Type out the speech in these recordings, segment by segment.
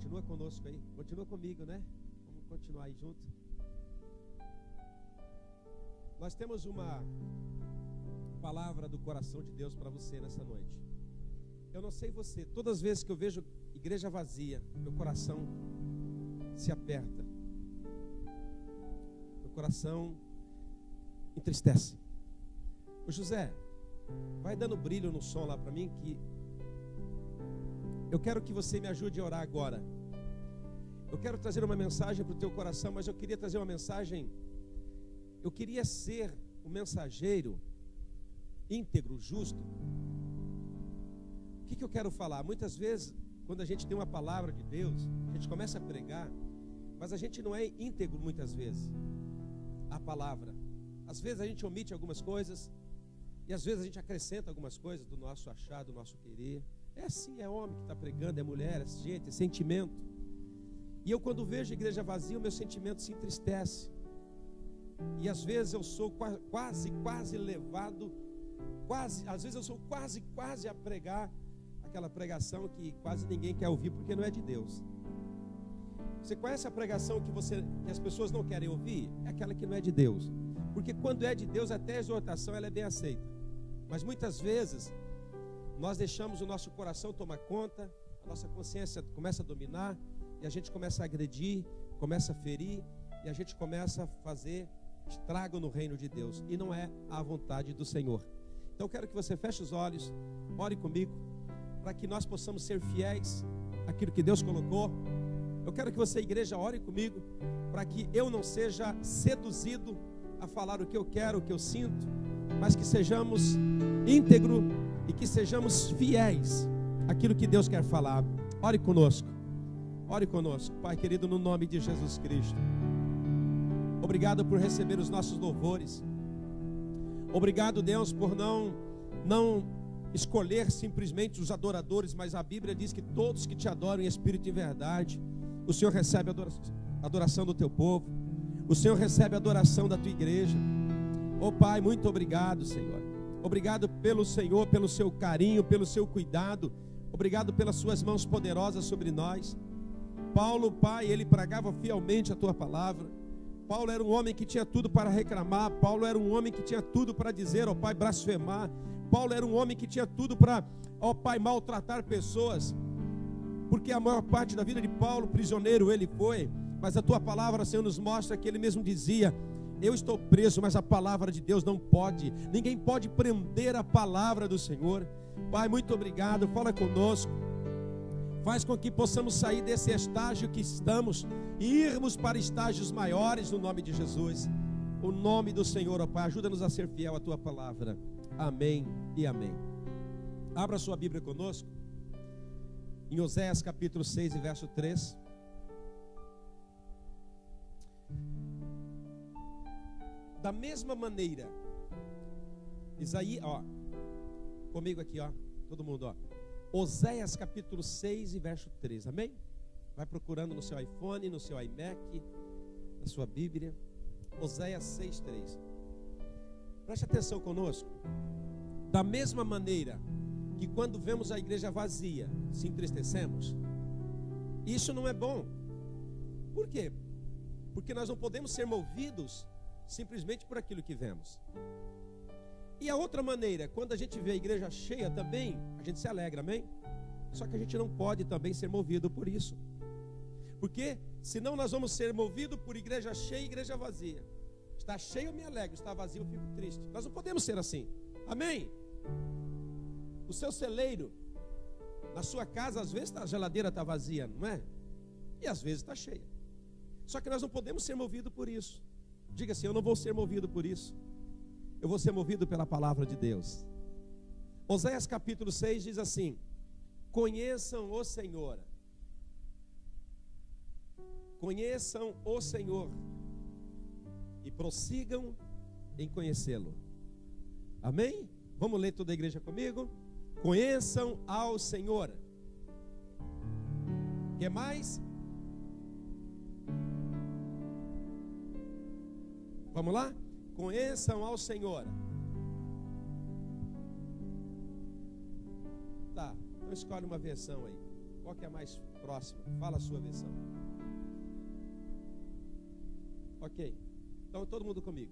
Continua conosco aí. Continua comigo, né? Vamos continuar aí junto. Nós temos uma palavra do coração de Deus para você nessa noite. Eu não sei você, todas as vezes que eu vejo igreja vazia, meu coração se aperta. Meu coração entristece. Ô José, vai dando brilho no som lá para mim, que eu quero que você me ajude a orar agora. Eu quero trazer uma mensagem para o teu coração, mas eu queria trazer uma mensagem. Eu queria ser o mensageiro íntegro, justo. O que eu quero falar? Muitas vezes, quando a gente tem uma palavra de Deus, a gente começa a pregar, mas a gente não é íntegro muitas vezes. A palavra. Às vezes a gente omite algumas coisas, e às vezes a gente acrescenta algumas coisas do nosso achar, do nosso querer. É assim, é homem que está pregando, é mulher, é gente, é sentimento. E eu, quando vejo a igreja vazia, o meu sentimento se entristece. E às vezes eu sou quase levado, às vezes eu sou quase a pregar aquela pregação que quase ninguém quer ouvir porque não é de Deus. Você conhece a pregação que as pessoas não querem ouvir? É aquela que não é de Deus. Porque quando é de Deus, até a exortação ela é bem aceita. Mas muitas vezes nós deixamos o nosso coração tomar conta, a nossa consciência começa a dominar, e a gente começa a agredir, começa a ferir, e a gente começa a fazer estrago no reino de Deus, e não é a vontade do Senhor. Então eu quero que você feche os olhos, ore comigo, para que nós possamos ser fiéis àquilo que Deus colocou. Eu quero que você, igreja, ore comigo, para que eu não seja seduzido a falar o que eu quero, o que eu sinto, mas que sejamos íntegros e que sejamos fiéis àquilo que Deus quer falar. Ore conosco, Pai querido, no nome de Jesus Cristo. Obrigado por receber os nossos louvores. Obrigado, Deus, por não escolher simplesmente os adoradores, mas a Bíblia diz que todos que te adoram em espírito e verdade, o Senhor recebe a adoração do teu povo, o Senhor recebe a adoração da tua igreja. Oh Pai, muito obrigado, Senhor. Obrigado pelo Senhor, pelo seu carinho, pelo seu cuidado. Obrigado pelas suas mãos poderosas sobre nós. Paulo, Pai, ele pregava fielmente a tua palavra. Paulo era um homem que tinha tudo para reclamar. Paulo era um homem que tinha tudo para dizer, ó Pai, blasfemar. Paulo era um homem que tinha tudo para, ó Pai, maltratar pessoas. Porque a maior parte da vida de Paulo, prisioneiro ele foi. Mas a tua palavra, Senhor, nos mostra que ele mesmo dizia: eu estou preso, mas a palavra de Deus não pode. Ninguém pode prender a palavra do Senhor. Pai, muito obrigado, fala conosco. Faz com que possamos sair desse estágio que estamos e irmos para estágios maiores no nome de Jesus. O nome do Senhor, ó Pai, ajuda-nos a ser fiel à tua palavra. Amém e amém. Abra sua Bíblia conosco em Oséias capítulo 6 e verso 3. Da mesma maneira, Isaías, ó, comigo aqui, ó, todo mundo, ó. Oséias capítulo 6 e verso 3, amém? Vai procurando no seu iPhone, no seu iMac, na sua Bíblia. Oséias 6, 3. Preste atenção conosco. Da mesma maneira que quando vemos a igreja vazia, se entristecemos, isso não é bom. Por quê? Porque nós não podemos ser movidos simplesmente por aquilo que vemos. E a outra maneira, quando a gente vê a igreja cheia também, a gente se alegra, amém? Só que a gente não pode também ser movido por isso. Porque senão nós vamos ser movidos por igreja cheia e igreja vazia. Está cheio eu me alegro, está vazio eu fico triste. Nós não podemos ser assim, amém? O seu celeiro, na sua casa, às vezes a geladeira está vazia, não é? E às vezes está cheia. Só que nós não podemos ser movidos por isso. Diga assim: eu não vou ser movido por isso. Eu vou ser movido pela palavra de Deus. Oséias capítulo 6 diz assim: conheçam o Senhor. Conheçam o Senhor e prossigam em conhecê-lo. Amém? Vamos ler toda a igreja comigo? Conheçam ao Senhor. O que mais? Vamos lá? Conheçam ao Senhor. Tá, então escolhe uma versão aí. Qual que é a mais próxima? Fala a sua versão. Ok. Então todo mundo comigo.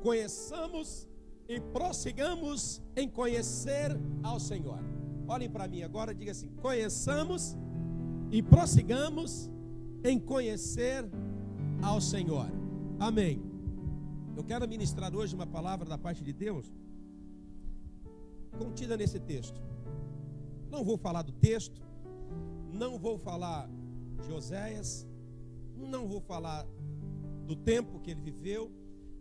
Conheçamos e prossigamos em conhecer ao Senhor. Olhem para mim agora, diga assim: conheçamos e prossigamos em conhecer ao Senhor. Amém. Eu quero ministrar hoje uma palavra da parte de Deus contida nesse texto. Não vou falar do texto, não vou falar de Oséias, não vou falar do tempo que ele viveu.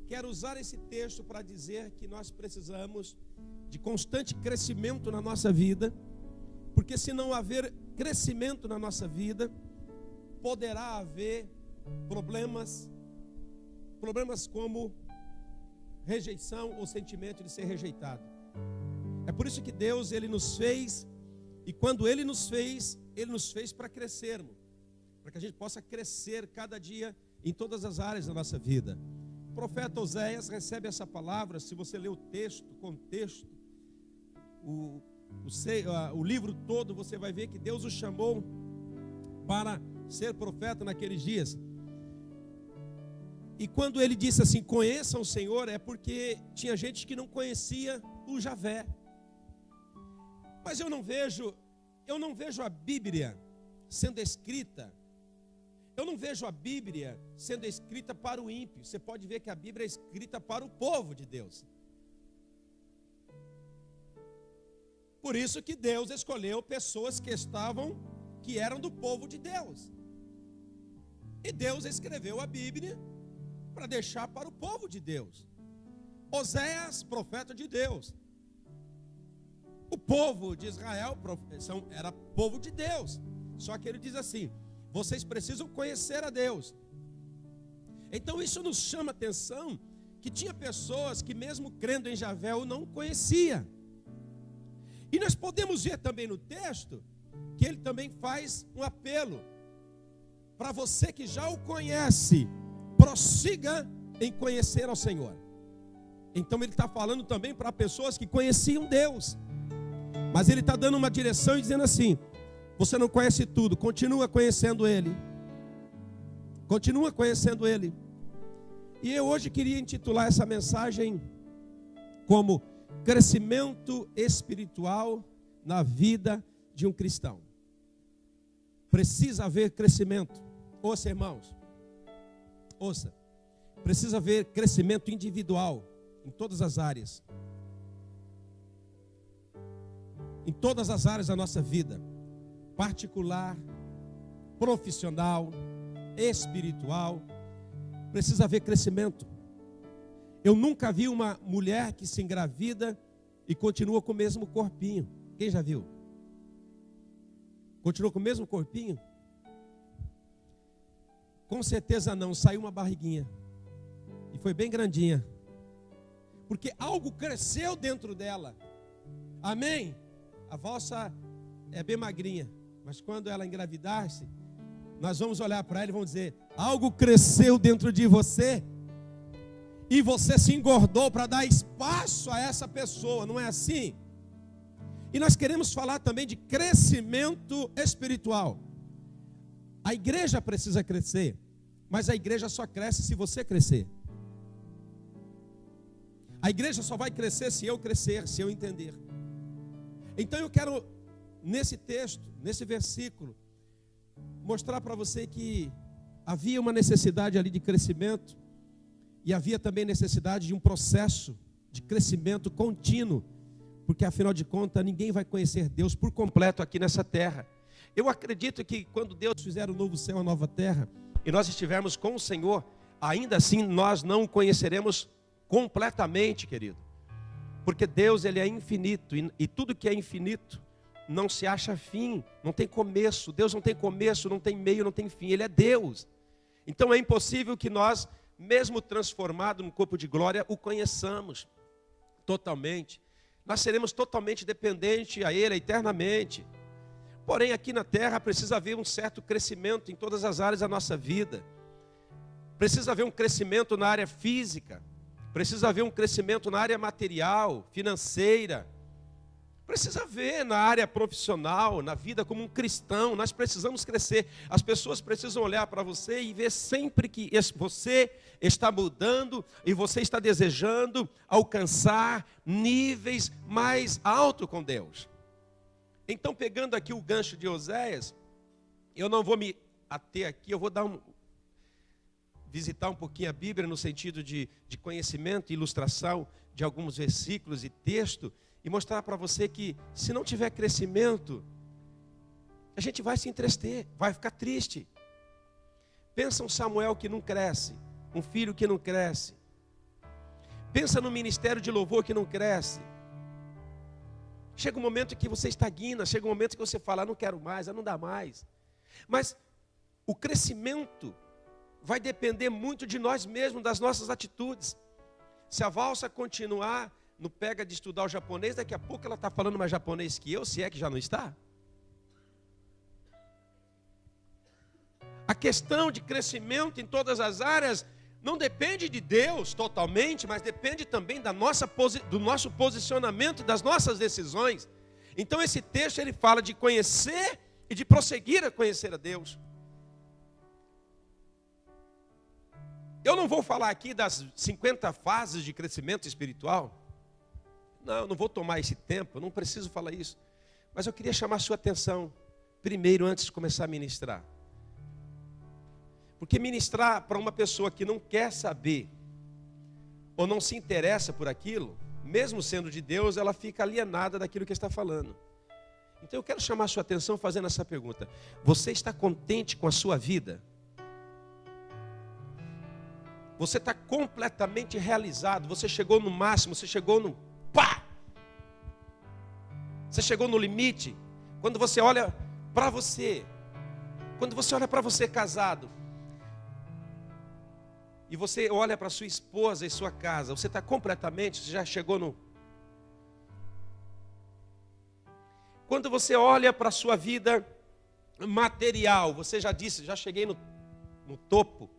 Quero usar esse texto para dizer que nós precisamos de constante crescimento na nossa vida, porque se não haver crescimento na nossa vida, poderá haver problemas como rejeição ou sentimento de ser rejeitado. É por isso que Deus, Ele nos fez, e quando Ele nos fez para crescermos, para que a gente possa crescer cada dia em todas as áreas da nossa vida. O profeta Oséias recebe essa palavra. Se você ler o texto, o contexto, o livro todo, você vai ver que Deus o chamou para ser profeta naqueles dias. E quando ele disse assim, conheçam o Senhor, é porque tinha gente que não conhecia o Javé. Mas eu não vejo a Bíblia sendo escrita. Eu não vejo a Bíblia sendo escrita para o ímpio. Você pode ver que a Bíblia é escrita para o povo de Deus. Por isso que Deus escolheu pessoas que eram do povo de Deus. E Deus escreveu a Bíblia para deixar para o povo de Deus. Oséias, profeta de Deus. O povo de Israel era povo de Deus. Só que ele diz assim: vocês precisam conhecer a Deus. Então isso nos chama a atenção, que tinha pessoas que mesmo crendo em Javé o não conhecia. E nós podemos ver também no texto que ele também faz um apelo para você que já o conhece, prossiga em conhecer ao Senhor. Então ele está falando também para pessoas que conheciam Deus, mas ele está dando uma direção e dizendo assim: você não conhece tudo, continua conhecendo Ele. Continua conhecendo Ele. E eu hoje queria intitular essa mensagem como crescimento espiritual na vida de um cristão. Precisa haver crescimento. Ouça, irmãos. Ouça. Precisa haver crescimento individual em todas as áreas. Em todas as áreas da nossa vida. Particular, profissional, espiritual. Precisa haver crescimento. Eu nunca vi uma mulher que se engravida e continua com o mesmo corpinho. Quem já viu? Continua com o mesmo corpinho? Com certeza não, saiu uma barriguinha. E foi bem grandinha. Porque algo cresceu dentro dela. Amém? A valsa é bem magrinha. Mas quando ela engravidar-se, nós vamos olhar para ela e vamos dizer: algo cresceu dentro de você e você se engordou para dar espaço a essa pessoa, não é assim? E nós queremos falar também de crescimento espiritual. A igreja precisa crescer, mas a igreja só cresce se você crescer. A igreja só vai crescer se eu crescer, se eu entender. Então eu quero, nesse texto, nesse versículo, mostrar para você que havia uma necessidade ali de crescimento e havia também necessidade de um processo de crescimento contínuo, porque afinal de contas ninguém vai conhecer Deus por completo aqui nessa terra. Eu acredito que quando Deus fizer um novo céu, uma nova terra, e nós estivermos com o Senhor, ainda assim nós não o conheceremos completamente, querido, porque Deus, Ele é infinito, e tudo que é infinito não se acha fim, não tem começo. Deus não tem começo, não tem meio, não tem fim. Ele é Deus. Então é impossível que nós, mesmo transformado no corpo de glória, o conheçamos totalmente. Nós seremos totalmente dependentes a Ele eternamente. Porém, aqui na terra precisa haver um certo crescimento em todas as áreas da nossa vida. Precisa haver um crescimento na área física. Precisa haver um crescimento na área material, financeira. Precisa ver na área profissional, na vida como um cristão, nós precisamos crescer. As pessoas precisam olhar para você e ver sempre que você está mudando e você está desejando alcançar níveis mais altos com Deus. Então, pegando aqui o gancho de Oséias, eu não vou me ater aqui, eu vou visitar um pouquinho a Bíblia no sentido de conhecimento e ilustração de alguns versículos e texto, e mostrar para você que se não tiver crescimento, a gente vai se entristecer, vai ficar triste. Pensa um Samuel que não cresce, um filho que não cresce. Pensa no ministério de louvor que não cresce. Chega um momento que você estagna, chega um momento que você fala, não quero mais, não dá mais. Mas o crescimento vai depender muito de nós mesmos, das nossas atitudes. Se a Valsa continuar no pega de estudar o japonês, daqui a pouco ela está falando mais japonês que eu, se é que já não está. A questão de crescimento em todas as áreas não depende de Deus totalmente, mas depende também do nosso posicionamento e das nossas decisões. Então esse texto ele fala de conhecer e de prosseguir a conhecer a Deus. Eu não vou falar aqui das 50 fases de crescimento espiritual. Não vou tomar esse tempo, eu não preciso falar isso. Mas eu queria chamar a sua atenção, primeiro, antes de começar a ministrar. Porque ministrar para uma pessoa que não quer saber, ou não se interessa por aquilo, mesmo sendo de Deus, ela fica alienada daquilo que está falando. Então eu quero chamar a sua atenção fazendo essa pergunta. Você está contente com a sua vida? Você está completamente realizado, você chegou no máximo, você chegou no pá! Você chegou no limite. Quando você olha para você, casado, e você olha para sua esposa e sua casa, você está completamente, você já chegou no... Quando você olha para a sua vida material, você já disse, já cheguei no topo.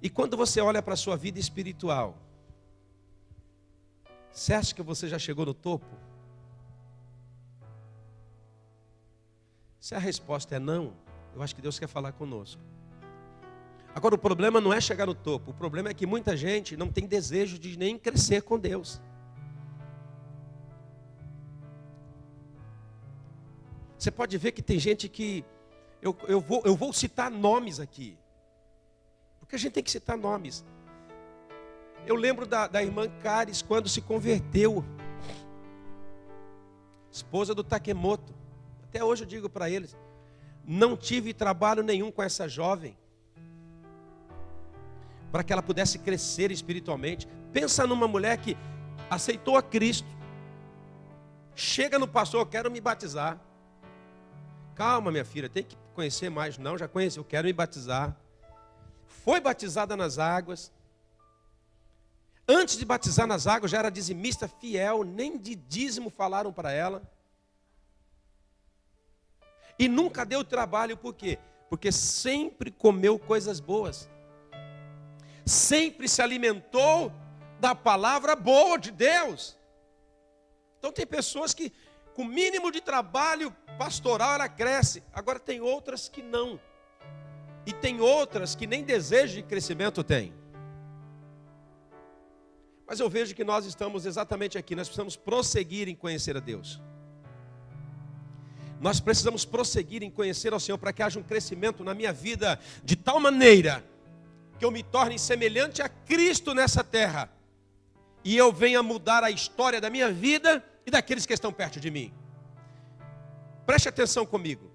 E quando você olha para a sua vida espiritual, você acha que você já chegou no topo? Se a resposta é não, eu acho que Deus quer falar conosco. Agora o problema não é chegar no topo, o problema é que muita gente não tem desejo de nem crescer com Deus. Você pode ver que tem gente que, eu vou citar nomes aqui, porque a gente tem que citar nomes. Eu lembro da irmã Caris quando se converteu, esposa do Takemoto. Até hoje eu digo para eles, não tive trabalho nenhum com essa jovem, para que ela pudesse crescer espiritualmente. Pensa numa mulher que aceitou a Cristo, chega no pastor, eu quero me batizar. Calma, minha filha, tem que conhecer mais. Não, já conheci, eu quero me batizar. Foi batizada nas águas. Antes de batizar nas águas, já era dizimista fiel, nem de dízimo falaram para ela. E nunca deu trabalho, por quê? Porque sempre comeu coisas boas. Sempre se alimentou da palavra boa de Deus. Então tem pessoas que, com o mínimo de trabalho pastoral, ela cresce. Agora tem outras que não. E tem outras que nem desejo de crescimento têm. Mas eu vejo que nós estamos exatamente aqui. Nós precisamos prosseguir em conhecer a Deus. Nós precisamos prosseguir em conhecer ao Senhor para que haja um crescimento na minha vida de tal maneira que eu me torne semelhante a Cristo nessa terra. E eu venha mudar a história da minha vida e daqueles que estão perto de mim. Preste atenção comigo.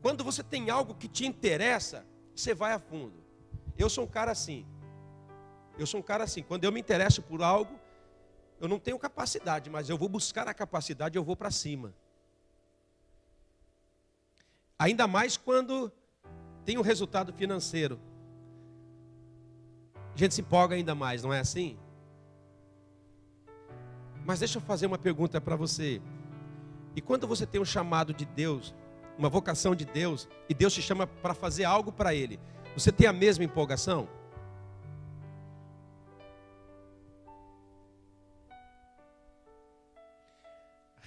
Quando você tem algo que te interessa, você vai a fundo. Eu sou um cara assim. Quando eu me interesso por algo, eu não tenho capacidade, mas eu vou buscar a capacidade, eu vou para cima. Ainda mais quando tem um resultado financeiro. A gente se empolga ainda mais, não é assim? Mas deixa eu fazer uma pergunta para você. E quando você tem um chamado de Deus, uma vocação de Deus, e Deus te chama para fazer algo para Ele, você tem a mesma empolgação?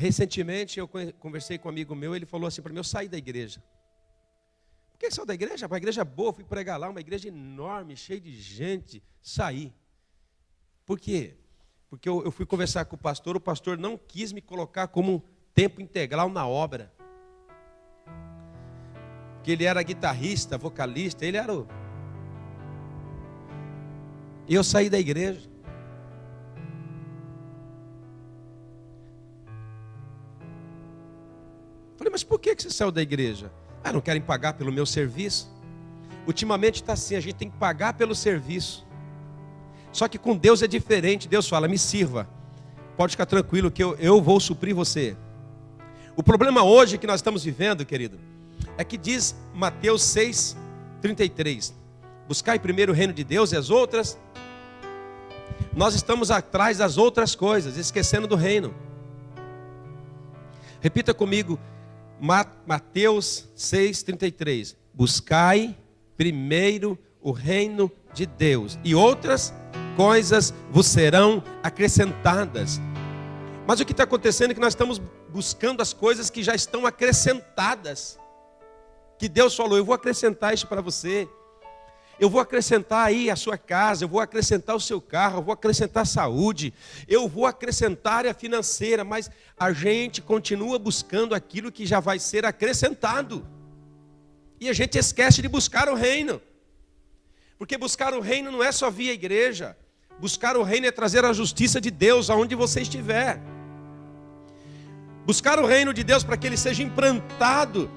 Recentemente eu conversei com um amigo meu, ele falou assim para mim, eu saí da igreja. Por que você saiu da igreja? Uma igreja boa, fui pregar lá, uma igreja enorme, cheia de gente, saí. Por quê? Porque eu fui conversar com o pastor não quis me colocar como tempo integral na obra. Porque ele era guitarrista, vocalista, ele era o... E eu saí da igreja. Falei, mas por que você saiu da igreja? Ah, não querem pagar pelo meu serviço? Ultimamente está assim, a gente tem que pagar pelo serviço. Só que com Deus é diferente. Deus fala, me sirva. Pode ficar tranquilo que eu vou suprir você. O problema hoje que nós estamos vivendo, querido, é que diz Mateus 6:33. Buscai primeiro o reino de Deus e as outras. Nós estamos atrás das outras coisas, esquecendo do reino. Repita comigo, Mateus 6:33. Buscai primeiro o reino de Deus e outras coisas vos serão acrescentadas. Mas o que está acontecendo é que nós estamos buscando as coisas que já estão acrescentadas. Que Deus falou, eu vou acrescentar isso para você. Eu vou acrescentar aí a sua casa, eu vou acrescentar o seu carro, eu vou acrescentar a saúde, eu vou acrescentar a área financeira, mas a gente continua buscando aquilo que já vai ser acrescentado. E a gente esquece de buscar o reino. Porque buscar o reino não é só via igreja. Buscar o reino é trazer a justiça de Deus aonde você estiver. Buscar o reino de Deus para que ele seja implantado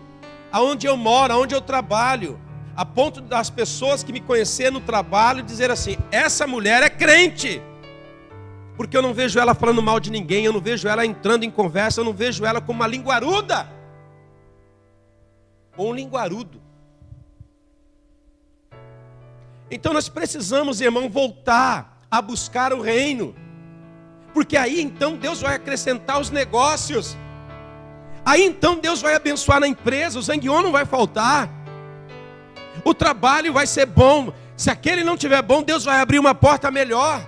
aonde eu moro, aonde eu trabalho. A ponto das pessoas que me conhecer no trabalho dizer assim, essa mulher é crente. Porque eu não vejo ela falando mal de ninguém, eu não vejo ela entrando em conversa, eu não vejo ela como uma linguaruda. Ou um linguarudo. Então nós precisamos, irmão, voltar a buscar o reino. Porque aí então Deus vai acrescentar os negócios. Aí então Deus vai abençoar na empresa, o sanguion não vai faltar. O trabalho vai ser bom. Se aquele não tiver bom, Deus vai abrir uma porta melhor.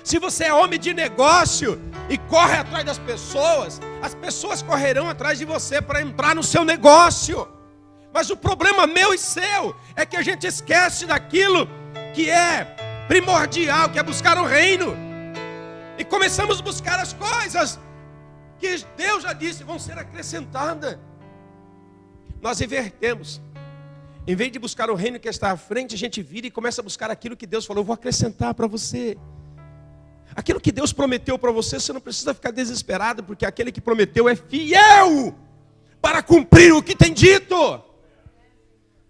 Se você é homem de negócio e corre atrás das pessoas, as pessoas correrão atrás de você para entrar no seu negócio. Mas o problema meu e seu é que a gente esquece daquilo que é primordial, que é buscar o reino. E começamos a buscar as coisas que Deus já disse vão ser acrescentadas. Nós invertemos. Em vez de buscar o reino que está à frente, a gente vira e começa a buscar aquilo que Deus falou, eu vou acrescentar para você. Aquilo que Deus prometeu para você, você não precisa ficar desesperado, porque aquele que prometeu é fiel para cumprir o que tem dito.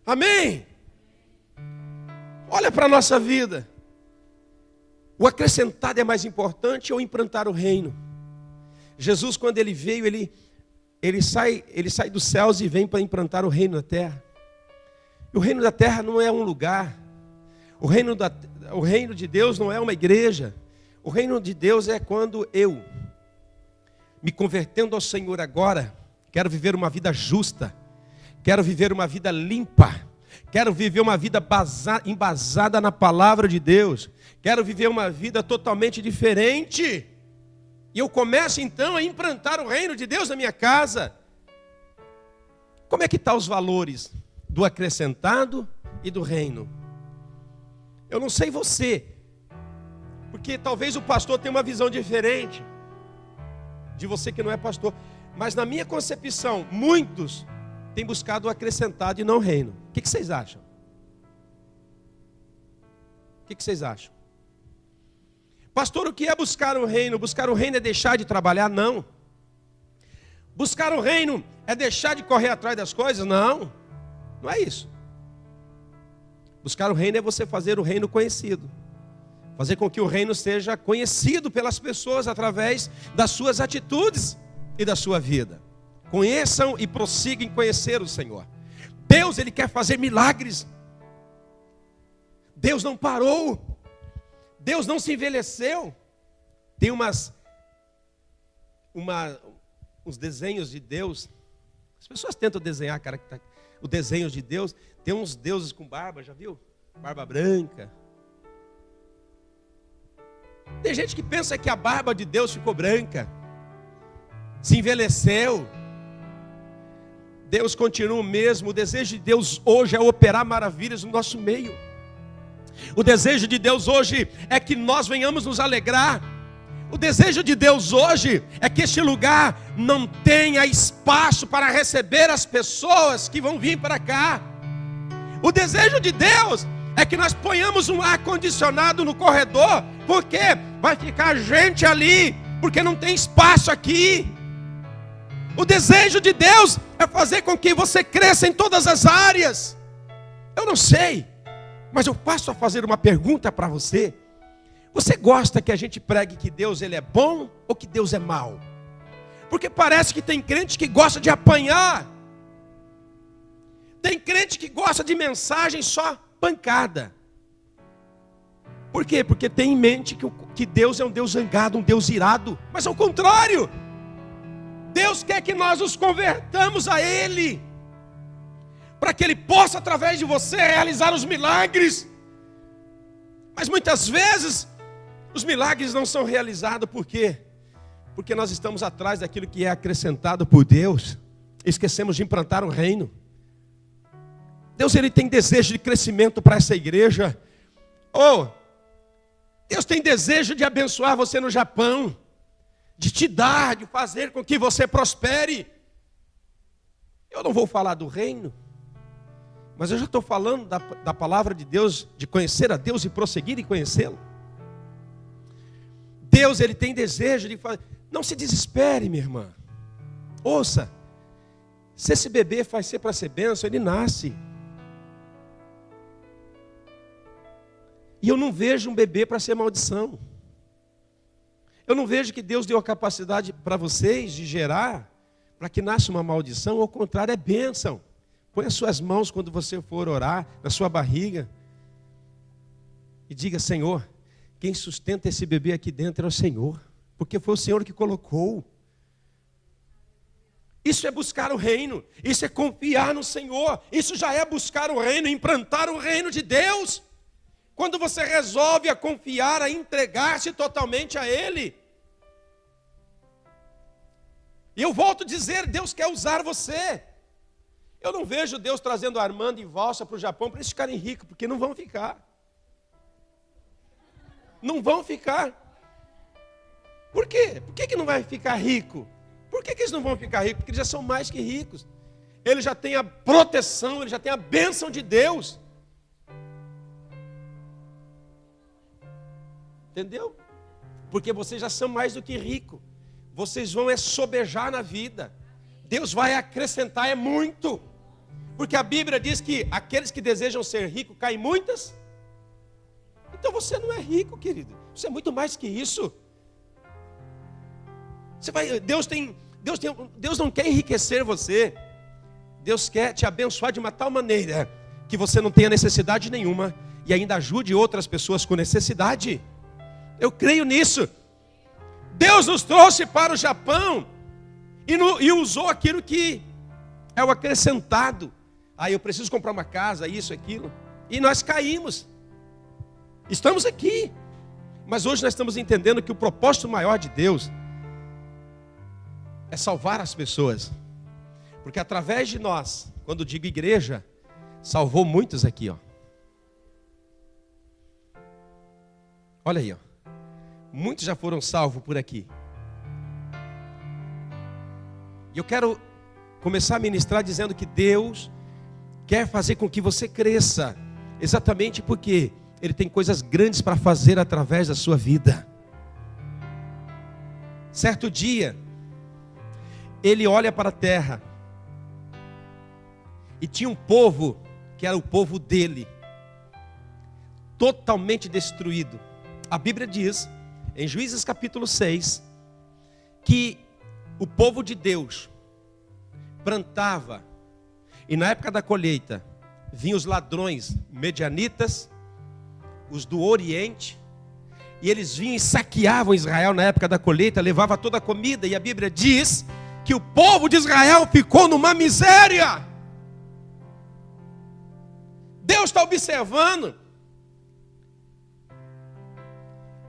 Amém? Olha para a nossa vida. O acrescentado é mais importante ou implantar o reino? Jesus, quando ele veio, ele sai dos céus e vem para implantar o reino na terra. E o reino da terra não é um lugar. O reino de Deus não é uma igreja. O reino de Deus é quando eu, me convertendo ao Senhor agora, quero viver uma vida justa, quero viver uma vida limpa, quero viver uma vida embasada na palavra de Deus, quero viver uma vida totalmente diferente. E eu começo então a implantar o reino de Deus na minha casa. Como é que estão os valores do acrescentado e do reino? Eu não sei você, porque talvez o pastor tenha uma visão diferente de você que não é pastor. Mas na minha concepção, muitos têm buscado o acrescentado e não o reino. O que vocês acham? O que vocês acham? Pastor, o que é buscar o reino? Buscar o reino é deixar de trabalhar? Não. Buscar o reino é deixar de correr atrás das coisas? Não. Não é isso. Buscar o reino é você fazer o reino conhecido. Fazer com que o reino seja conhecido pelas pessoas através das suas atitudes e da sua vida. Conheçam e prossigam em conhecer o Senhor. Deus, Ele quer fazer milagres. Deus não parou. Deus não se envelheceu. Tem uns desenhos de Deus. As pessoas tentam desenhar os desenhos de Deus. Tem uns deuses com barba, já viu? Barba branca. Tem gente que pensa que a barba de Deus ficou branca. se envelheceu. Deus continua o mesmo. O desejo de Deus hoje é operar maravilhas no nosso meio. O desejo de Deus hoje é que nós venhamos nos alegrar. O desejo de Deus hoje é que este lugar não tenha espaço para receber as pessoas que vão vir para cá. O desejo de Deus é que nós ponhamos um ar-condicionado no corredor, porque vai ficar gente ali, porque não tem espaço aqui. O desejo de Deus é fazer com que você cresça em todas as áreas. Eu não sei, mas eu passo a fazer uma pergunta para você. Você gosta que a gente pregue que Deus ele é bom ou que Deus é mau? Porque parece que tem crente que gosta de apanhar. Tem crente que gosta de mensagem só pancada. Por quê? Porque tem em mente que Deus é um Deus zangado, um Deus irado. Mas ao contrário, Deus quer que nós nos convertamos a Ele, para que Ele possa através de você realizar os milagres. Mas muitas vezes os milagres não são realizados. Por quê? Porque nós estamos atrás daquilo que é acrescentado por Deus. Esquecemos de implantar um reino. Deus ele tem desejo de crescimento para essa igreja. Deus tem desejo de abençoar você no Japão, de te dar, de fazer com que você prospere. Eu não vou falar do reino, mas eu já estou falando da palavra de Deus, de conhecer a Deus e prosseguir em conhecê-lo. Deus ele tem desejo de fazer. Não se desespere, minha irmã. Ouça, se esse bebê vai ser para ser bênção, ele nasce. E eu não vejo um bebê para ser maldição. Eu não vejo que Deus deu a capacidade para vocês de gerar, para que nasça uma maldição. Ao contrário, é bênção. Põe as suas mãos quando você for orar, na sua barriga. E diga, Senhor, quem sustenta esse bebê aqui dentro é o Senhor. Porque foi o Senhor que colocou. Isso é buscar o reino. Isso é confiar no Senhor. Isso já é buscar o reino, implantar o reino de Deus. Quando você resolve a confiar, a entregar-se totalmente a Ele. E eu volto a dizer, Deus quer usar você. Eu não vejo Deus trazendo Armando e Valsa para o Japão para eles ficarem ricos, porque não vão ficar. Não vão ficar. Por quê? Por que não vai ficar rico? Por que eles não vão ficar ricos? Porque eles já são mais que ricos. Eles já têm a proteção, eles já têm a bênção de Deus. Entendeu? Porque vocês já são mais do que ricos. Vocês vão sobejar na vida. Deus vai acrescentar muito. Porque a Bíblia diz que aqueles que desejam ser ricos caem muitas. Então você não é rico, querido. Você é muito mais que isso. Deus não quer enriquecer você. Deus quer te abençoar de uma tal maneira que você não tenha necessidade nenhuma e ainda ajude outras pessoas com necessidade. Eu creio nisso. Deus nos trouxe para o Japão e usou aquilo que é o acrescentado. Eu preciso comprar uma casa, isso, aquilo. E nós caímos. Estamos aqui. Mas hoje nós estamos entendendo que o propósito maior de Deus é salvar as pessoas. Porque através de nós, quando digo igreja, salvou muitos aqui, ó. Olha aí, ó. Muitos já foram salvos por aqui. E eu quero começar a ministrar dizendo que Deus quer fazer com que você cresça. Exatamente porque Ele tem coisas grandes para fazer através da sua vida. Certo dia, Ele olha para a terra. E tinha um povo, que era o povo dele, totalmente destruído. A Bíblia diz, em Juízes capítulo 6, que o povo de Deus plantava, e na época da colheita, vinham os ladrões medianitas, os do Oriente, e eles vinham e saqueavam Israel na época da colheita, levavam toda a comida, e a Bíblia diz que o povo de Israel ficou numa miséria. Deus está observando.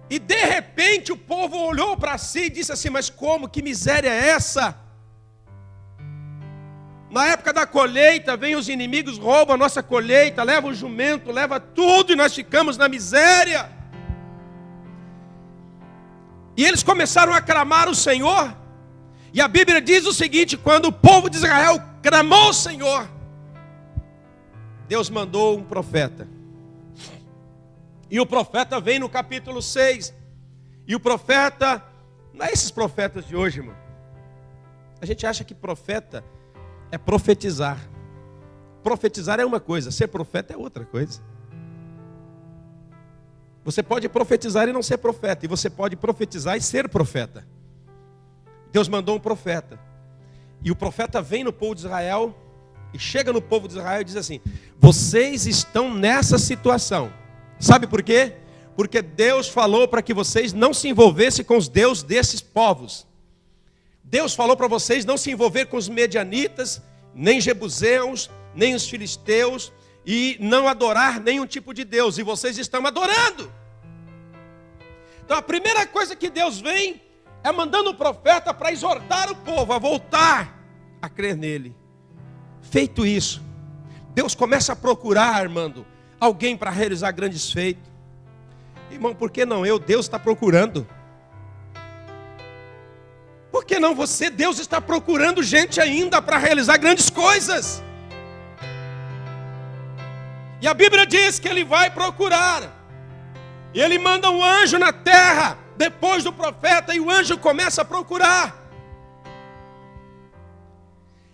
E de repente o povo olhou para si e disse assim: mas como? Que miséria é essa? Na época da colheita, vem os inimigos, roubam a nossa colheita, levam o jumento, levam tudo e nós ficamos na miséria. E eles começaram a clamar o Senhor. E a Bíblia diz o seguinte: quando o povo de Israel clamou o Senhor, Deus mandou um profeta. E o profeta vem no capítulo 6. E o profeta, não é esses profetas de hoje, irmão. A gente acha que profeta é profetizar. Profetizar é uma coisa, ser profeta é outra coisa. Você pode profetizar e não ser profeta, e você pode profetizar e ser profeta. Deus mandou um profeta. E o profeta vem no povo de Israel, e chega no povo de Israel e diz assim: vocês estão nessa situação. Sabe por quê? Porque Deus falou para que vocês não se envolvessem com os deuses desses povos. Deus falou para vocês não se envolver com os medianitas, nem jebuseus, nem os filisteus, e não adorar nenhum tipo de Deus. E vocês estão adorando. Então a primeira coisa que Deus vem é mandando o profeta para exortar o povo a voltar a crer nele. Feito isso, Deus começa a procurar, Armando, alguém para realizar grandes feitos. Irmão, por que não eu? Deus está procurando. Por que não você? Deus está procurando gente ainda para realizar grandes coisas. E a Bíblia diz que Ele vai procurar. E Ele manda um anjo na terra, depois do profeta, e o anjo começa a procurar.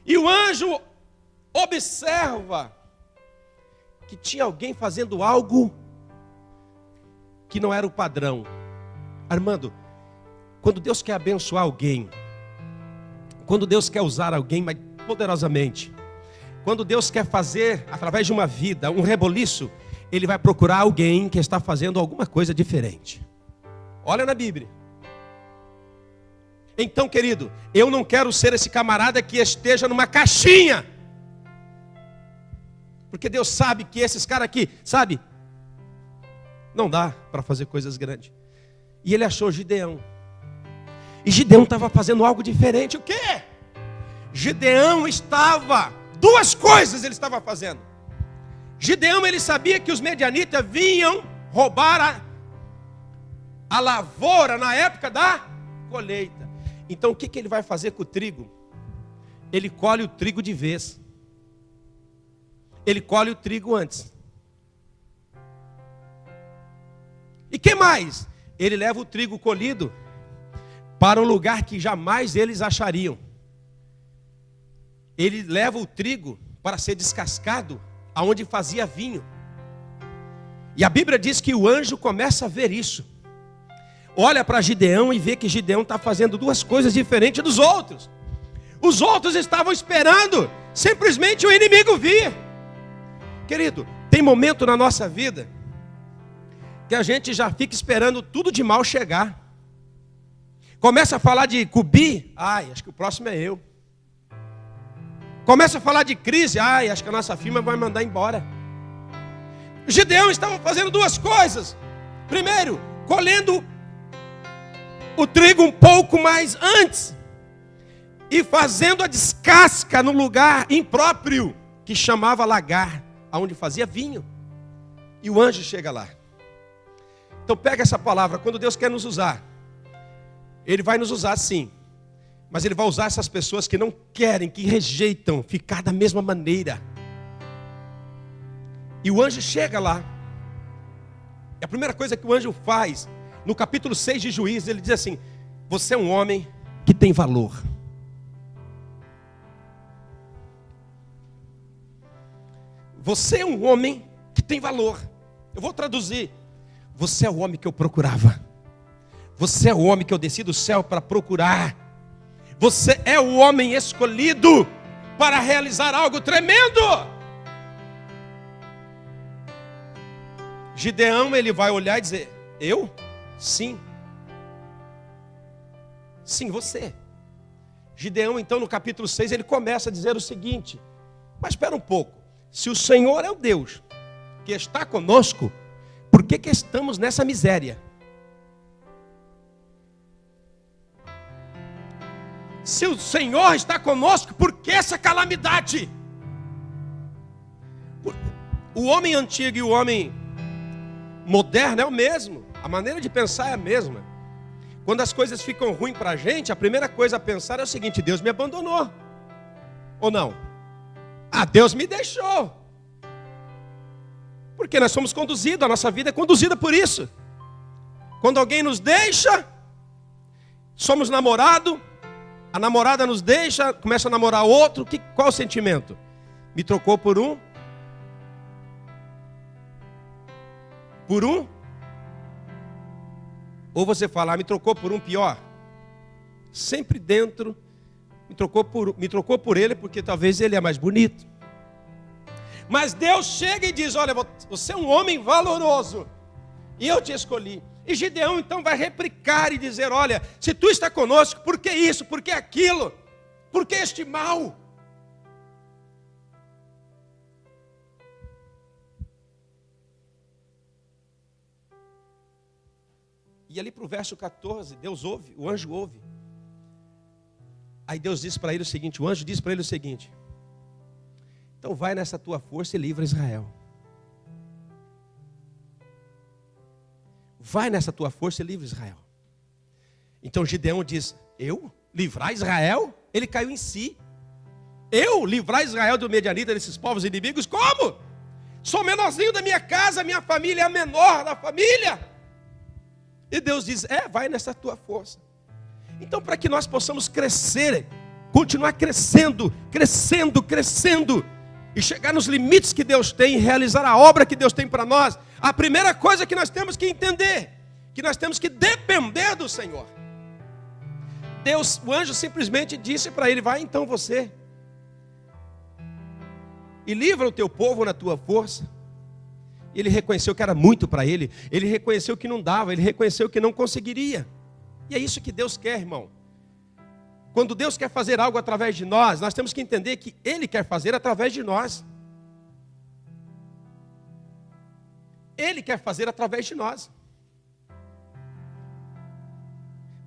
E o anjo observa que tinha alguém fazendo algo que não era o padrão. Armando, quando Deus quer abençoar alguém, quando Deus quer usar alguém mais poderosamente, quando Deus quer fazer, através de uma vida, um reboliço, Ele vai procurar alguém que está fazendo alguma coisa diferente. Olha na Bíblia. Então, querido, eu não quero ser esse camarada que esteja numa caixinha. Porque Deus sabe que esses caras aqui, sabe, não dá para fazer coisas grandes. E Ele achou Gideão. E Gideão estava fazendo algo diferente. O quê? Gideão estava, duas coisas ele estava fazendo. Gideão, ele sabia que os medianitas vinham roubar a lavoura na época da colheita. Então o que ele vai fazer com o trigo? Ele colhe o trigo de vez. Ele colhe o trigo antes. E que mais? Ele leva o trigo colhido para um lugar que jamais eles achariam. Ele leva o trigo para ser descascado aonde fazia vinho. E a Bíblia diz que o anjo começa a ver isso. Olha para Gideão e vê que Gideão está fazendo duas coisas diferentes dos outros. Os outros estavam esperando simplesmente o inimigo vir. Querido, tem momento na nossa vida que a gente já fica esperando tudo de mal chegar. Começa a falar de cubi, acho que o próximo é eu. Começa a falar de crise, acho que a nossa firma vai mandar embora. Gideão estava fazendo duas coisas. Primeiro, colhendo o trigo um pouco mais antes e fazendo a descasca no lugar impróprio que chamava lagar, aonde fazia vinho. E o anjo chega lá. Então pega essa palavra, quando Deus quer nos usar, Ele vai nos usar sim, mas Ele vai usar essas pessoas que não querem, que rejeitam ficar da mesma maneira. E o anjo chega lá. E a primeira coisa que o anjo faz, no capítulo 6 de Juízes, ele diz assim: você é um homem que tem valor. Você é um homem que tem valor. Eu vou traduzir. Você é o homem que eu procurava. Você é o homem que eu desci do céu para procurar. Você é o homem escolhido para realizar algo tremendo. Gideão, ele vai olhar e dizer: eu? Sim. Sim, você. Gideão, então, no capítulo 6, ele começa a dizer o seguinte: mas espera um pouco. Se o Senhor é o Deus que está conosco, por que estamos nessa miséria? Se o Senhor está conosco, por que essa calamidade? O homem antigo e o homem moderno é o mesmo. A maneira de pensar é a mesma. Quando as coisas ficam ruins para a gente, a primeira coisa a pensar é o seguinte: Deus me abandonou. Ou não? Ah, Deus me deixou. Porque nós somos conduzidos, a nossa vida é conduzida por isso. Quando alguém nos deixa, somos namorados, a namorada nos deixa, começa a namorar outro, qual o sentimento? Me trocou por um? Por um? Ou você fala, me trocou por um pior? Sempre dentro, me trocou por ele porque talvez ele é mais bonito. Mas Deus chega e diz, olha, você é um homem valoroso e eu te escolhi. E Gideão então vai replicar e dizer, olha, se tu está conosco, por que isso, por que aquilo? Por que este mal? E ali para o verso 14, Deus ouve, o anjo ouve. Aí Deus diz para ele o seguinte, o anjo diz para ele o seguinte: então vai nessa tua força e livra Israel. Vai nessa tua força e livra Israel. Então Gideão diz, eu livrar Israel? Ele caiu em si. Eu livrar Israel do medianita, desses povos inimigos? Como? Sou o menorzinho da minha casa, minha família é a menor da família. E Deus diz, vai nessa tua força. Então, para que nós possamos crescer, continuar crescendo, e chegar nos limites que Deus tem, realizar a obra que Deus tem para nós, a primeira coisa que nós temos que entender, que nós temos que depender do Senhor. Deus, o anjo simplesmente disse para ele, vai então você, e livra o teu povo na tua força. Ele reconheceu que era muito para ele, ele reconheceu que não dava, ele reconheceu que não conseguiria. E é isso que Deus quer, irmão. Quando Deus quer fazer algo através de nós, nós temos que entender que Ele quer fazer através de nós. Ele quer fazer através de nós.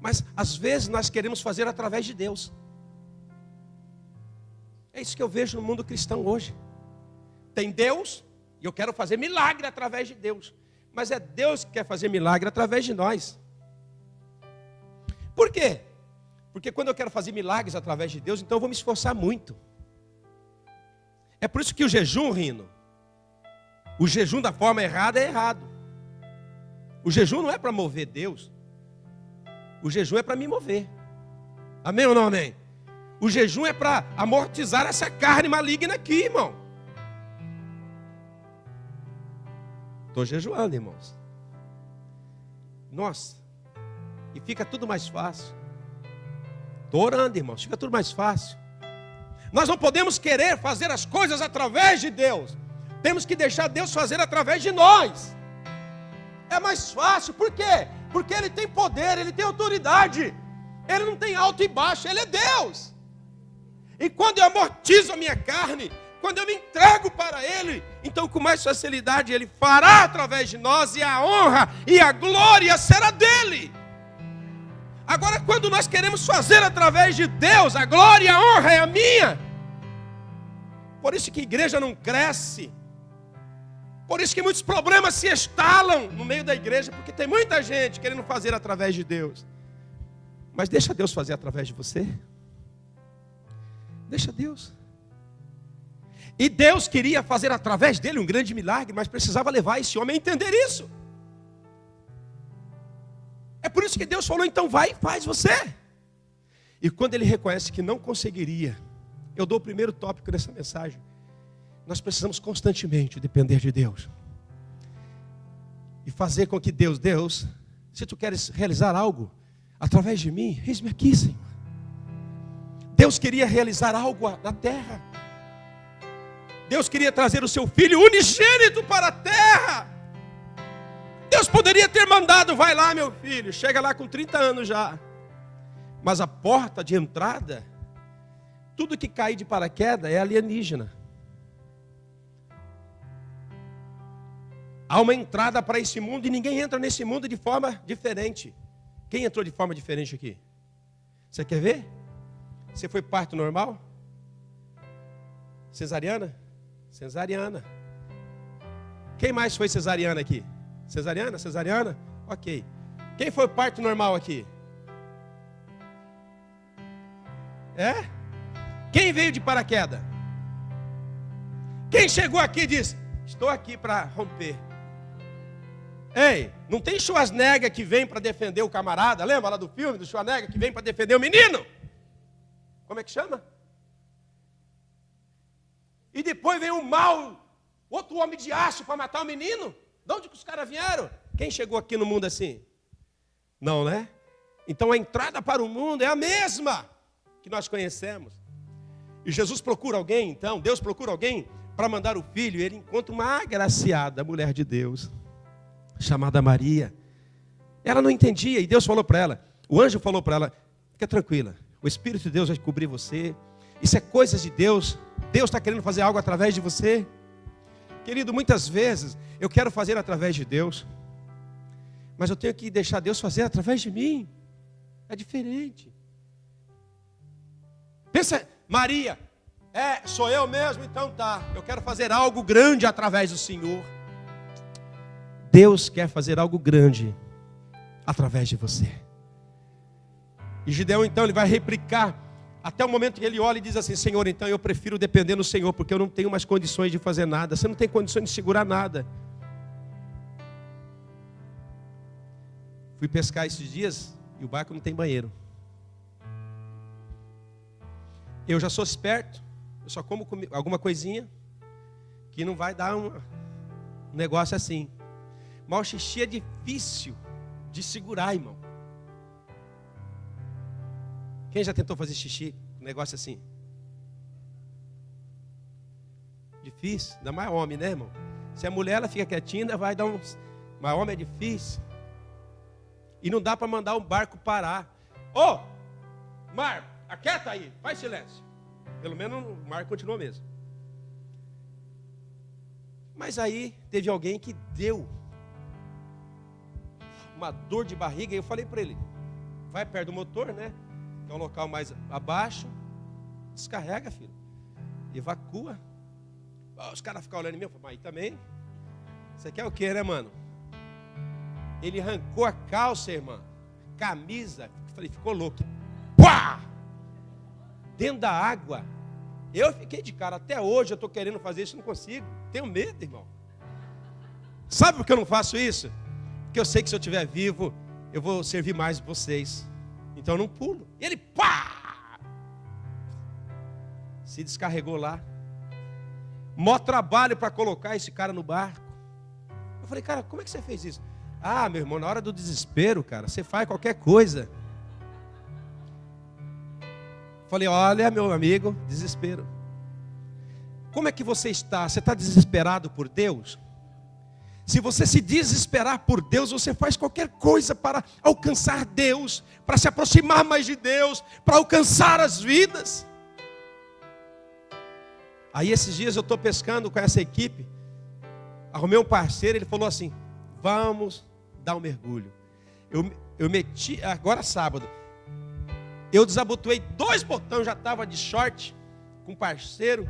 Mas às vezes nós queremos fazer através de Deus. É isso que eu vejo no mundo cristão hoje. Tem Deus, e eu quero fazer milagre através de Deus. Mas é Deus que quer fazer milagre através de nós. Por quê? Porque quando eu quero fazer milagres através de Deus, então eu vou me esforçar muito. É por isso que o jejum, Rino, o jejum da forma errada é errado. O jejum não é para mover Deus. O jejum é para me mover. Amém ou não amém? O jejum é para amortizar essa carne maligna aqui, irmão. Estou jejuando, irmãos. Nossa. E fica tudo mais fácil. Estou orando, irmãos, fica tudo mais fácil. Nós não podemos querer fazer as coisas através de Deus. Temos que deixar Deus fazer através de nós. É mais fácil, por quê? Porque Ele tem poder, Ele tem autoridade. Ele não tem alto e baixo, Ele é Deus. E quando eu amortizo a minha carne, quando eu me entrego para Ele, então com mais facilidade Ele fará através de nós, e a honra e a glória será dEle. Agora, quando nós queremos fazer através de Deus, a glória e a honra é a minha. Por isso que a igreja não cresce. Por isso que muitos problemas se instalam no meio da igreja, porque tem muita gente querendo fazer através de Deus. Mas deixa Deus fazer através de você. Deixa Deus. E Deus queria fazer através dele um grande milagre, mas precisava levar esse homem a entender isso. É por isso que Deus falou, então vai e faz você. E quando ele reconhece que não conseguiria, eu dou o primeiro tópico dessa mensagem. Nós precisamos constantemente depender de Deus. E fazer com que Deus, se tu queres realizar algo através de mim, eis-me aqui, Senhor. Deus queria realizar algo na terra. Deus queria trazer o seu filho unigênito para a terra. Deus poderia ter mandado, vai lá meu filho, chega lá com 30 anos já. Mas a porta de entrada, tudo que cair de paraquedas é alienígena. Há uma entrada para esse mundo e ninguém entra nesse mundo de forma diferente. Quem entrou de forma diferente aqui? Você quer ver? Você foi parto normal? Cesariana? Cesariana. Quem mais foi cesariana aqui? Cesariana? Cesariana? Ok. Quem foi parto normal aqui? É? Quem veio de paraquedas? Quem chegou aqui e disse: estou aqui para romper. Ei, não tem Schwarzenegger que vem para defender o camarada? Lembra lá do filme do Schwarzenegger que vem para defender o menino? Como é que chama? E depois vem o mal, outro homem de aço para matar o menino? De onde que os caras vieram? Quem chegou aqui no mundo assim? Não, né? Então a entrada para o mundo é a mesma que nós conhecemos. E Jesus procura alguém, então, Deus procura alguém para mandar o filho, e ele encontra uma agraciada mulher de Deus, chamada Maria. Ela não entendia, e Deus falou para ela, o anjo falou para ela: fica tranquila, o Espírito de Deus vai cobrir você, isso é coisas de Deus, Deus está querendo fazer algo através de você. Querido, muitas vezes eu quero fazer através de Deus, mas eu tenho que deixar Deus fazer através de mim, é diferente. Pensa, Maria, sou eu mesmo, então tá, eu quero fazer algo grande através do Senhor. Deus quer fazer algo grande através de você. E Gideão então ele vai replicar, até o momento que ele olha e diz assim: Senhor, então eu prefiro depender do Senhor, porque eu não tenho mais condições de fazer nada. Você não tem condições de segurar nada. Fui pescar esses dias e o barco não tem banheiro. Eu já sou esperto, eu só como alguma coisinha que não vai dar um negócio assim. Mas o xixi é difícil de segurar, irmão. Quem já tentou fazer xixi? Um negócio assim. Difícil, ainda mais homem, né, irmão? Se é mulher, ela fica quietinha, ainda vai dar uns... Mas homem é difícil. E não dá para mandar o barco parar. Ô, mar, aquieta aí, faz silêncio. Pelo menos o mar continua mesmo. Mas aí teve alguém que deu uma dor de barriga, e eu falei para ele: vai perto do motor, né? Que é um local mais abaixo, descarrega, filho, evacua. Os caras ficam olhando em mim, eu falei: mas aí também, você quer o que, né, mano? Ele arrancou a calça, irmã, camisa, falei, ficou louco. Pá! Dentro da água. Eu fiquei de cara, até hoje eu estou querendo fazer isso, não consigo. Tenho medo, irmão. Sabe por que eu não faço isso? Porque eu sei que se eu estiver vivo, eu vou servir mais vocês. Então eu não pulo. E ele, pá! Se descarregou lá. Mó trabalho para colocar esse cara no barco. Eu falei: cara, como é que você fez isso? Ah, meu irmão, na hora do desespero, cara, você faz qualquer coisa. Falei: olha, meu amigo, desespero. Como é que você está? Você está desesperado por Deus? Se você se desesperar por Deus, você faz qualquer coisa para alcançar Deus, para se aproximar mais de Deus, para alcançar as vidas. Aí esses dias eu estou pescando com essa equipe, arrumei um parceiro, ele falou assim: vamos dar um mergulho. Eu meti, agora sábado, eu desabotoei 2 botões, já estava de short com parceiro.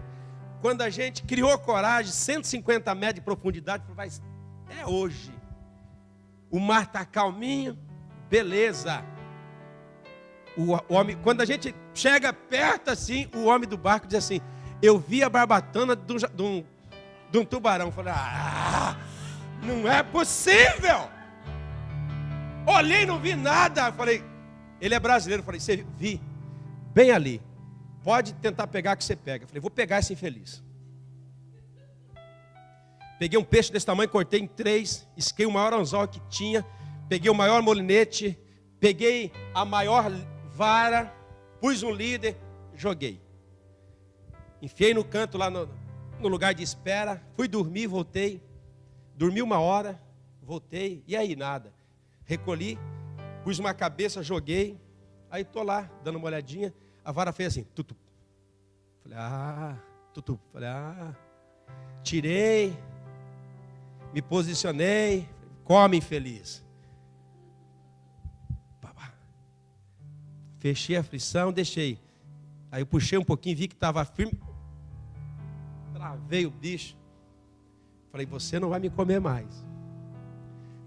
Quando a gente criou coragem, 150 metros de profundidade, falei: mas é hoje. O mar está calminho, beleza. O homem, quando a gente chega perto assim, o homem do barco diz assim: eu vi a barbatana de um tubarão. Eu falei: ah, não é possível. Olhei, não vi nada. Eu falei: ele é brasileiro. Eu falei: você vi, bem ali. Pode tentar pegar que você pega. Eu falei: vou pegar esse infeliz. Peguei um peixe desse tamanho, cortei em 3, isquei o maior anzol que tinha, peguei o maior molinete, peguei a maior vara, pus um líder, joguei. Enfiei no canto lá no lugar de espera, fui dormir, voltei. Dormi 1 hora, voltei, e aí nada. Recolhi, pus uma cabeça, joguei, aí estou lá, dando uma olhadinha, a vara fez assim, tutu. Falei: ah, tutu. Falei: ah, tirei, me posicionei, come infeliz. Fechei a frição, deixei. Aí eu puxei um pouquinho, vi que estava firme. Travei o bicho. Falei, você não vai me comer mais.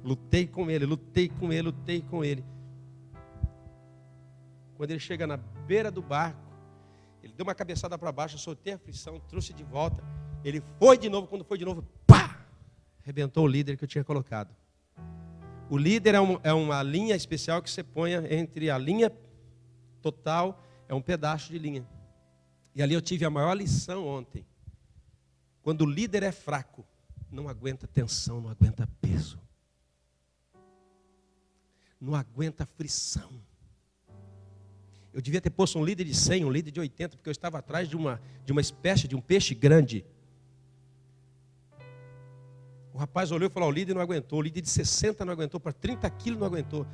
Lutei com ele, lutei com ele, lutei com ele. Quando ele chega na beira do barco, ele deu uma cabeçada para baixo, eu soltei a frição, trouxe de volta. Ele foi de novo, quando foi de novo, pá! Arrebentou o líder que eu tinha colocado. O líder é uma linha especial que você põe entre a linha total, é um pedaço de linha. E ali eu tive a maior lição ontem. Quando o líder é fraco, não aguenta tensão, não aguenta peso. Não aguenta frição. Eu devia ter posto um líder de 100, um líder de 80, porque eu estava atrás de uma espécie de um peixe grande. O rapaz olhou e falou, o líder não aguentou, o líder de 60 não aguentou, para 30 quilos não aguentou.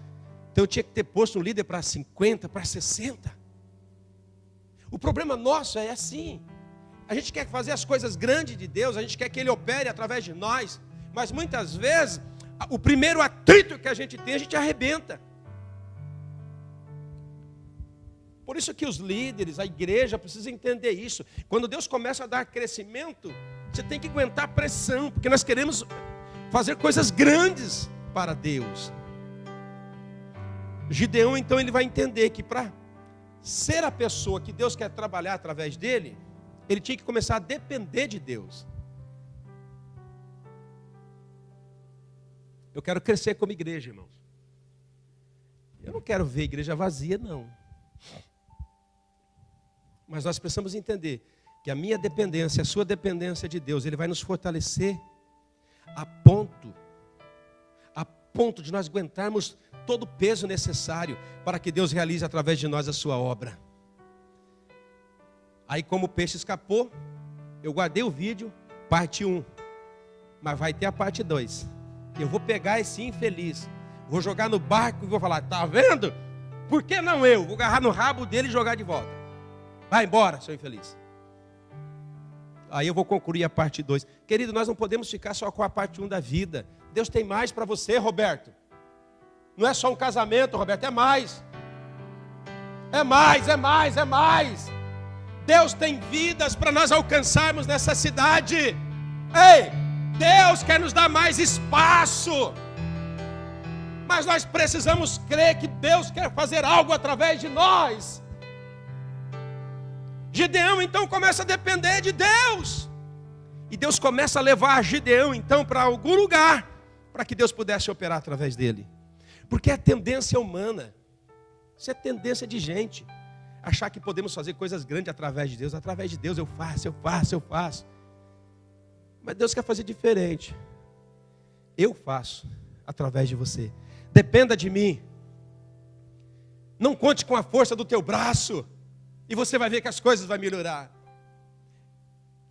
Então eu tinha que ter posto um líder para 50, para 60. O problema nosso é assim. A gente quer fazer as coisas grandes de Deus, a gente quer que Ele opere através de nós, mas muitas vezes, o primeiro atrito que a gente tem, a gente arrebenta. Por isso que os líderes, a igreja precisa entender isso. Quando Deus começa a dar crescimento, você tem que aguentar a pressão, porque nós queremos fazer coisas grandes para Deus. Gideão, então, ele vai entender que para ser a pessoa que Deus quer trabalhar através dele, ele tinha que começar a depender de Deus. Eu quero crescer como igreja, irmãos. Eu não quero ver a igreja vazia, não. Mas nós precisamos entender que a minha dependência, a sua dependência de Deus, Ele vai nos fortalecer a ponto de nós aguentarmos todo o peso necessário para que Deus realize através de nós a sua obra. Aí, como o peixe escapou, eu guardei o vídeo, parte 1. Mas vai ter a parte 2. Eu vou pegar esse infeliz, vou jogar no barco e vou falar, tá vendo? Por que não eu? Vou agarrar no rabo dele e jogar de volta. Vai embora, seu infeliz. Aí eu vou concluir a parte 2. Querido, nós não podemos ficar só com a parte 1 da vida. Deus tem mais para você, Roberto. Não é só um casamento, Roberto, é mais. É mais, é mais, é mais. Deus tem vidas para nós alcançarmos nessa cidade. Ei, Deus quer nos dar mais espaço. Mas nós precisamos crer que Deus quer fazer algo através de nós. Gideão então começa a depender de Deus. E Deus começa a levar Gideão então para algum lugar, para que Deus pudesse operar através dele. Porque é tendência humana. Isso é tendência de gente. Achar que podemos fazer coisas grandes através de Deus. Através de Deus eu faço. Mas Deus quer fazer diferente. Eu faço através de você. Dependa de mim. Não conte com a força do teu braço. E você vai ver que as coisas vão melhorar.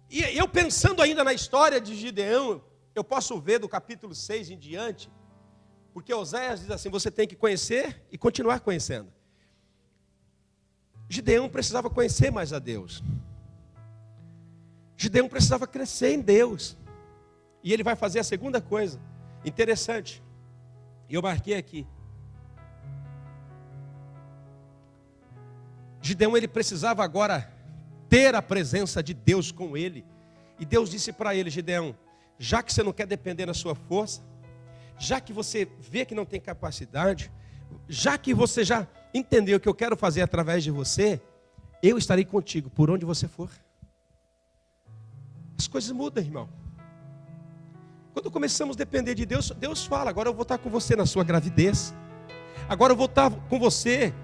E eu pensando ainda na história de Gideão, eu posso ver do capítulo 6 em diante, porque Oséias diz assim, você tem que conhecer e continuar conhecendo. Gideão precisava conhecer mais a Deus. Gideão precisava crescer em Deus. E ele vai fazer a segunda coisa, interessante. E eu marquei aqui. Gideão, ele precisava agora ter a presença de Deus com ele. E Deus disse para ele, Gideão, já que você não quer depender da sua força, já que você vê que não tem capacidade, já que você já entendeu o que eu quero fazer através de você, eu estarei contigo por onde você for. As coisas mudam, irmão. Quando começamos a depender de Deus, Deus fala, agora eu vou estar com você na sua gravidez. Agora eu vou estar com você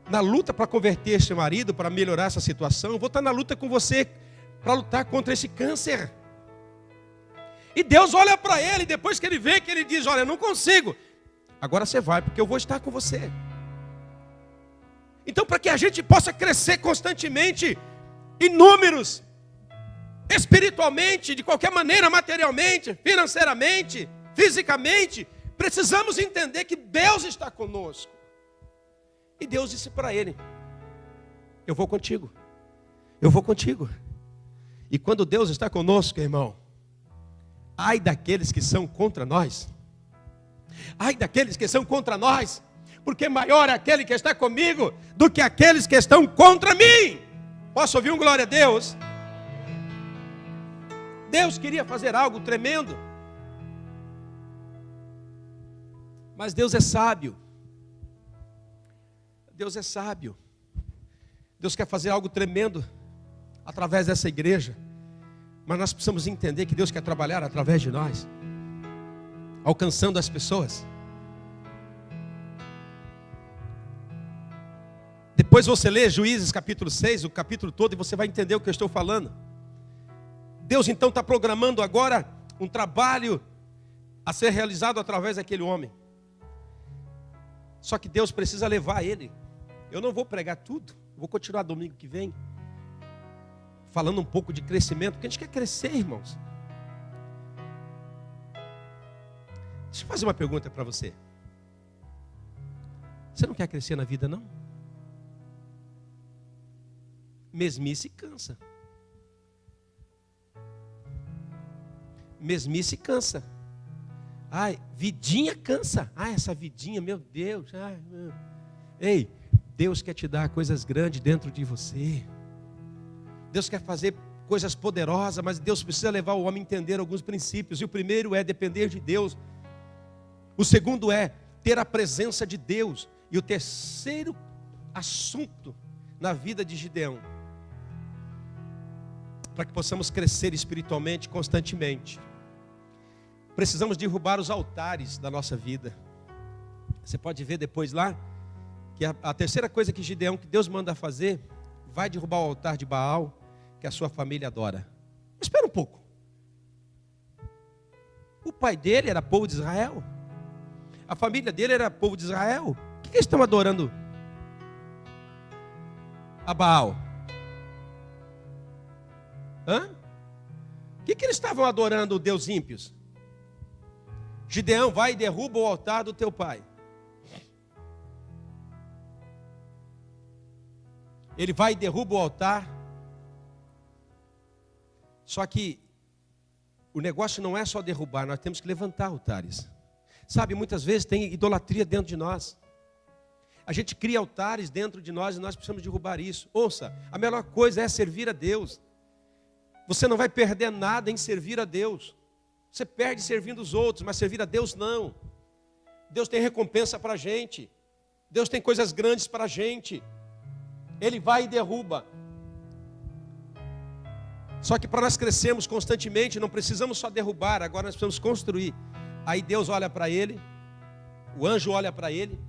na luta para converter seu marido, para melhorar essa situação. Eu vou estar na luta com você para lutar contra esse câncer. E Deus olha para ele, depois que ele vê, que ele diz, olha, eu não consigo. Agora você vai, porque eu vou estar com você. Então, para que a gente possa crescer constantemente, em números, espiritualmente, de qualquer maneira, materialmente, financeiramente, fisicamente, precisamos entender que Deus está conosco. E Deus disse para ele, eu vou contigo. Eu vou contigo. E quando Deus está conosco, irmão, ai daqueles que são contra nós. Ai daqueles que são contra nós. porque maior é aquele que está comigo do que aqueles que estão contra mim. Posso ouvir um glória a Deus? Deus queria fazer algo tremendo, mas Deus é sábio. Deus é sábio. Deus quer fazer algo tremendo através dessa igreja, mas nós precisamos entender que Deus quer trabalhar através de nós, alcançando as pessoas. Depois você lê Juízes capítulo 6, o capítulo todo, e você vai entender o que eu estou falando. Deus então está programando agora um trabalho a ser realizado através daquele homem. Só que Deus precisa levar ele. Eu não vou pregar tudo, vou continuar domingo que vem, falando um pouco de crescimento, porque a gente quer crescer, irmãos. Deixa eu fazer uma pergunta para você. Você não quer crescer na vida, não? Mesmice cansa. Mesmice cansa. Ai, vidinha cansa. Ai, essa vidinha, meu Deus. Ai, meu. Ei, Deus quer te dar coisas grandes dentro de você. Deus quer fazer coisas poderosas, mas Deus precisa levar o homem a entender alguns princípios. E o primeiro é depender de Deus. O segundo é ter a presença de Deus. E o terceiro assunto na vida de Gideão, para que possamos crescer espiritualmente constantemente, precisamos derrubar os altares da nossa vida. Você pode ver depois lá, que a terceira coisa que Gideão, que Deus manda fazer, vai derrubar o altar de Baal, que a sua família adora. Mas espera um pouco. O pai dele era povo de Israel. A família dele era povo de Israel. O que eles estão adorando a Baal? Hã? O que eles estavam adorando, o Deus ímpios? Gideão vai e derruba o altar do teu pai. Ele vai e derruba o altar. Só que o negócio não é só derrubar, nós temos que levantar altares. Sabe, muitas vezes tem idolatria dentro de nós. A gente cria altares dentro de nós e nós precisamos derrubar isso. Ouça, a melhor coisa é servir a Deus. Você não vai perder nada em servir a Deus. Você perde servindo os outros, mas servir a Deus não. Deus tem recompensa para a gente. Deus tem coisas grandes para a gente. Ele vai e derruba. Só que para nós crescermos constantemente, não precisamos só derrubar, agora nós precisamos construir. Aí Deus olha para ele, o anjo olha para ele,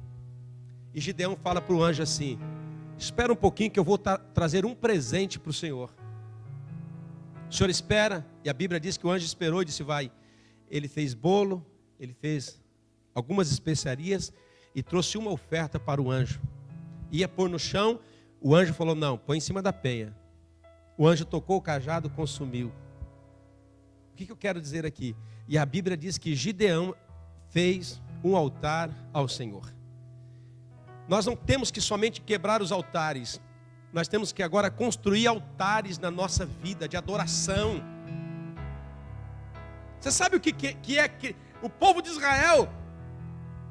e Gideão fala para o anjo assim: espera um pouquinho que eu vou trazer um presente para o Senhor. O Senhor espera, e a Bíblia diz que o anjo esperou e disse: vai. Ele fez bolo, ele fez algumas especiarias e trouxe uma oferta para o anjo. Ia pôr no chão, o anjo falou: não, põe em cima da penha. O anjo tocou o cajado, consumiu. O que eu quero dizer aqui? E a Bíblia diz que Gideão fez um altar ao Senhor. Nós não temos que somente quebrar os altares, nós temos que agora construir altares na nossa vida de adoração. Você sabe o que é que o povo de Israel,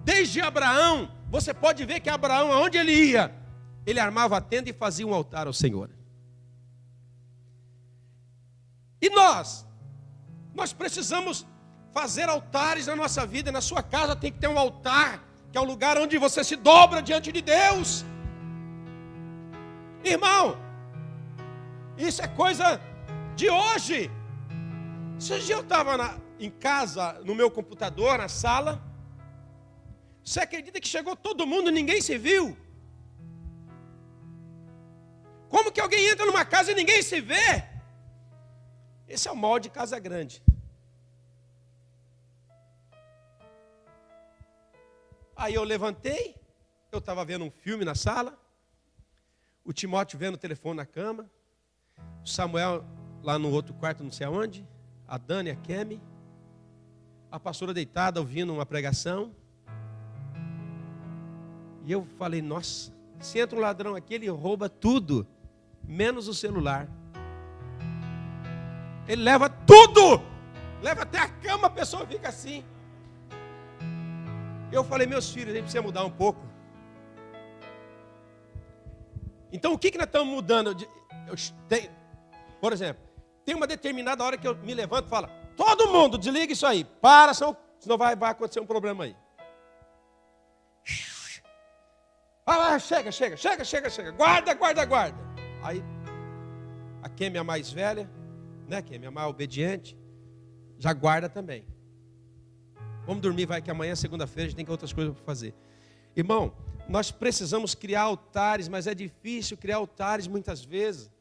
desde Abraão, você pode ver que Abraão, aonde ele ia, ele armava a tenda e fazia um altar ao Senhor. E nós precisamos fazer altares na nossa vida. Na sua casa tem que ter um altar, que é um lugar onde você se dobra diante de Deus. Irmão, isso é coisa de hoje. Esse dia eu estava em casa, no meu computador, na sala. Você acredita que chegou todo mundo e ninguém se viu? Como que alguém entra numa casa e ninguém se vê? Esse é o mal de casa grande. Aí eu levantei, eu estava vendo um filme na sala, o Timóteo vendo o telefone na cama, o Samuel lá no outro quarto, não sei aonde, a Dani, a Kemi, a pastora deitada ouvindo uma pregação. E eu falei: nossa, se entra um ladrão aqui, ele rouba tudo, menos o celular. Ele leva tudo, leva até a cama, a pessoa fica assim. Eu falei: meus filhos, a gente precisa mudar um pouco. Então, o que nós estamos mudando? Por exemplo, tem uma determinada hora que eu me levanto e falo, todo mundo, desliga isso aí, para, senão vai acontecer um problema aí. Chega, guarda. Aí, a Kemi, a mais velha, né, Kemi, a mais obediente, já guarda também. Vamos dormir, vai que amanhã, segunda-feira, a gente tem outras coisas para fazer. Irmão, nós precisamos criar altares, mas é difícil criar altares muitas vezes.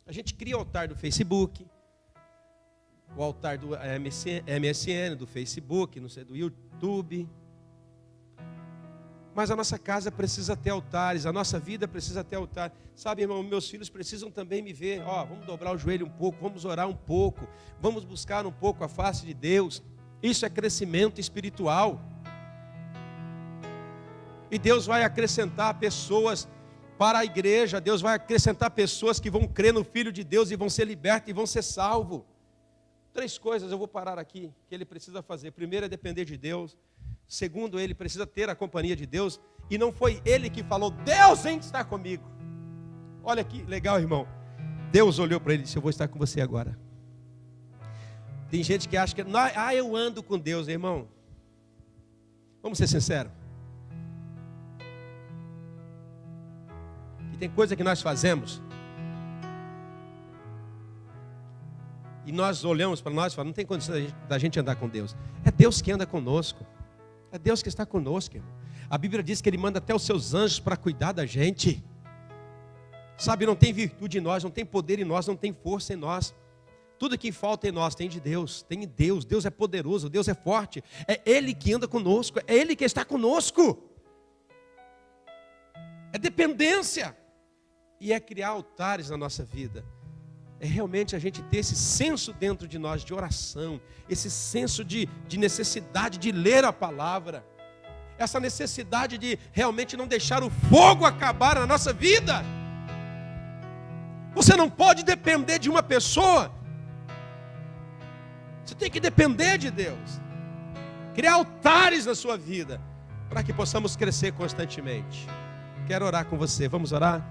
A gente cria o altar do Facebook, o altar do MSN, do Facebook, não sei, do YouTube. Mas a nossa casa precisa ter altares, a nossa vida precisa ter altar. Sabe, irmão, meus filhos precisam também me ver. Vamos dobrar o joelho um pouco, vamos orar um pouco, vamos buscar um pouco a face de Deus. Isso é crescimento espiritual. E Deus vai acrescentar pessoas para a igreja. Deus vai acrescentar pessoas que vão crer no Filho de Deus e vão ser libertos e vão ser salvos. 3 coisas eu vou parar aqui que ele precisa fazer. Primeiro é depender de Deus. Segundo, ele precisa ter a companhia de Deus. E não foi ele que falou, Deus vem estar comigo. Olha que legal, irmão. Deus olhou para ele e disse, eu vou estar com você agora. Tem gente que acha que, eu ando com Deus, irmão. Vamos ser sinceros. E tem coisa que nós fazemos. E nós olhamos para nós e falamos, não tem condição da gente andar com Deus. É Deus que anda conosco. É Deus que está conosco, irmão. A Bíblia diz que Ele manda até os seus anjos para cuidar da gente. Sabe, não tem virtude em nós, não tem poder em nós, não tem força em nós. Tudo que falta em nós tem de Deus, tem em Deus. Deus é poderoso, Deus é forte. É Ele que anda conosco, é Ele que está conosco. É dependência. E é criar altares na nossa vida. É realmente a gente ter esse senso dentro de nós de oração, esse senso de necessidade de ler a palavra, essa necessidade de realmente não deixar o fogo acabar na nossa vida. Você não pode depender de uma pessoa, você tem que depender de Deus, criar altares na sua vida, para que possamos crescer constantemente. Quero orar com você, vamos orar?